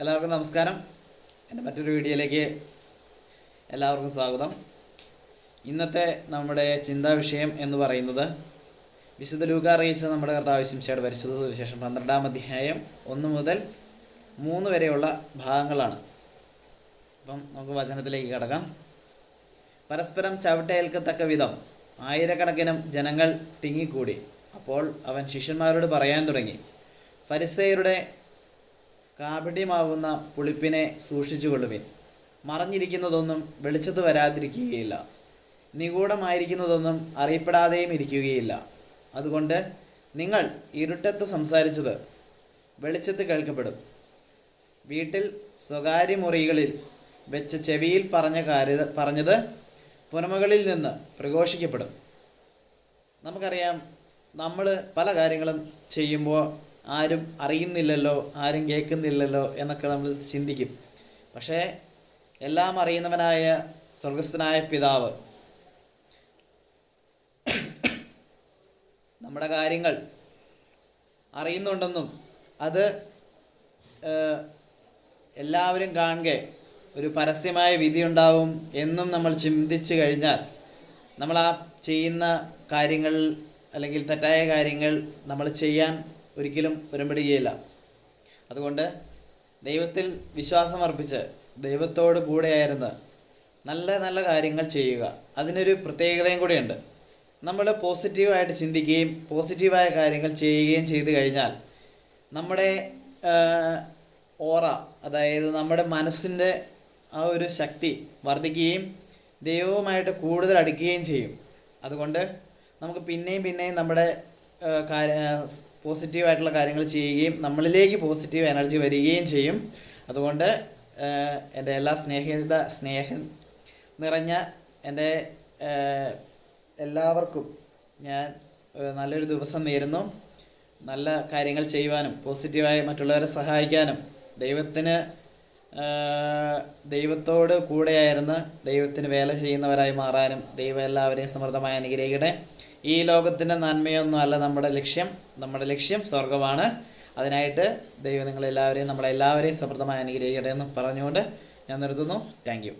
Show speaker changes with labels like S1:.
S1: എല്ലാവർക്കും നമസ്കാരം. എൻ്റെ മറ്റൊരു വീഡിയോയിലേക്ക് എല്ലാവർക്കും സ്വാഗതം. ഇന്നത്തെ നമ്മുടെ ചിന്താ വിഷയം എന്ന് പറയുന്നത് വിശുദ്ധ ലൂക്കാ അറിയിച്ച നമ്മുടെ കർത്താവ് ശിംശയുടെ പരിശുദ്ധ സുവിശേഷം 12-ാം അധ്യായം 1 മുതൽ 3 വരെയുള്ള ഭാഗങ്ങളാണ്. അപ്പം നമുക്ക് വചനത്തിലേക്ക് കടക്കാം. പരസ്പരം ചവിട്ടേൽക്കത്തക്ക വിധം ആയിരക്കണക്കിന് ജനങ്ങൾ തിങ്ങിക്കൂടി. അപ്പോൾ അവൻ ശിഷ്യന്മാരോട് പറയാൻ തുടങ്ങി, ഫരിസേയരുടെ കാപട്യമാകുന്ന പുളിപ്പിനെ സൂക്ഷിച്ചുകൊള്ളുവിൻ. മറഞ്ഞിരിക്കുന്നതൊന്നും വെളിച്ചത്ത് വരാതിരിക്കുകയില്ല, നിഗൂഢമായിരിക്കുന്നതൊന്നും അറിയപ്പെടാതെയും ഇരിക്കുകയില്ല. അതുകൊണ്ട് നിങ്ങൾ ഇരുട്ടത്ത് സംസാരിച്ചത് വെളിച്ചത്ത് കേൾക്കപ്പെടും, വീട്ടിൽ സ്വകാര്യ മുറികളിൽ വെച്ച് ചെവിയിൽ പറഞ്ഞത് പുറമകളിൽ നിന്ന് പ്രഘോഷിക്കപ്പെടും. നമുക്കറിയാം, നമ്മൾ പല കാര്യങ്ങളും ചെയ്യുമ്പോൾ ആരും അറിയുന്നില്ലല്ലോ, ആരും കേൾക്കുന്നില്ലല്ലോ എന്നൊക്കെ നമ്മൾ ചിന്തിക്കും. പക്ഷേ എല്ലാം അറിയുന്നവനായ സ്വർഗസ്ഥനായ പിതാവ് നമ്മുടെ കാര്യങ്ങൾ അറിയുന്നുണ്ടെന്നും അത് എല്ലാവരും കാണുക ഒരു പരസ്യമായ വിധി ഉണ്ടാവും എന്നും നമ്മൾ ചിന്തിച്ചു കഴിഞ്ഞാൽ നമ്മൾ ആ ചെയ്യുന്ന കാര്യങ്ങൾ അല്ലെങ്കിൽ തെറ്റായ കാര്യങ്ങൾ നമ്മൾ ചെയ്യാൻ ഒരിക്കലും ഉടമ്പടുകയില്ല. അതുകൊണ്ട് ദൈവത്തിൽ വിശ്വാസമർപ്പിച്ച് ദൈവത്തോട് കൂടെയായിരുന്ന് നല്ല നല്ല കാര്യങ്ങൾ ചെയ്യുക. അതിനൊരു പ്രത്യേകതയും കൂടെയുണ്ട്. നമ്മൾ പോസിറ്റീവായിട്ട് ചിന്തിക്കുകയും പോസിറ്റീവായ കാര്യങ്ങൾ ചെയ്യുകയും ചെയ്തു കഴിഞ്ഞാൽ നമ്മുടെ ഓറ, അതായത് നമ്മുടെ മനസ്സിൻ്റെ ആ ഒരു ശക്തി വർദ്ധിക്കുകയും ദൈവവുമായിട്ട് കൂടുതൽ അടുക്കുകയും ചെയ്യും. അതുകൊണ്ട് നമുക്ക് പിന്നെയും നമ്മുടെ പോസിറ്റീവായിട്ടുള്ള കാര്യങ്ങൾ ചെയ്യുകയും നമ്മളിലേക്ക് പോസിറ്റീവ് എനർജി വരികയും ചെയ്യും. അതുകൊണ്ട് എൻ്റെ എല്ലാ സ്നേഹം നിറഞ്ഞ എൻ്റെ എല്ലാവർക്കും ഞാൻ നല്ലൊരു ദിവസം നേരുന്നു. നല്ല കാര്യങ്ങൾ ചെയ്യുവാനും പോസിറ്റീവായി മറ്റുള്ളവരെ സഹായിക്കാനും ദൈവത്തോട് കൂടെയായിരുന്ന് ദൈവത്തിന് വേല ചെയ്യുന്നവരായി മാറാനും ദൈവം എല്ലാവരെയും സമൃദ്ധമായി അനുഗ്രഹിക്കട്ടെ. ഈ ലോകത്തിൻ്റെ നന്മയൊന്നും അല്ല നമ്മുടെ ലക്ഷ്യം സ്വർഗമാണ്. അതിനായിട്ട് ദൈവം നമ്മളെല്ലാവരെയും സമൃദ്ധമായി അനുഗ്രഹിക്കട്ടെ എന്ന് പറഞ്ഞുകൊണ്ട് ഞാൻ നിർത്തുന്നു. Thank you.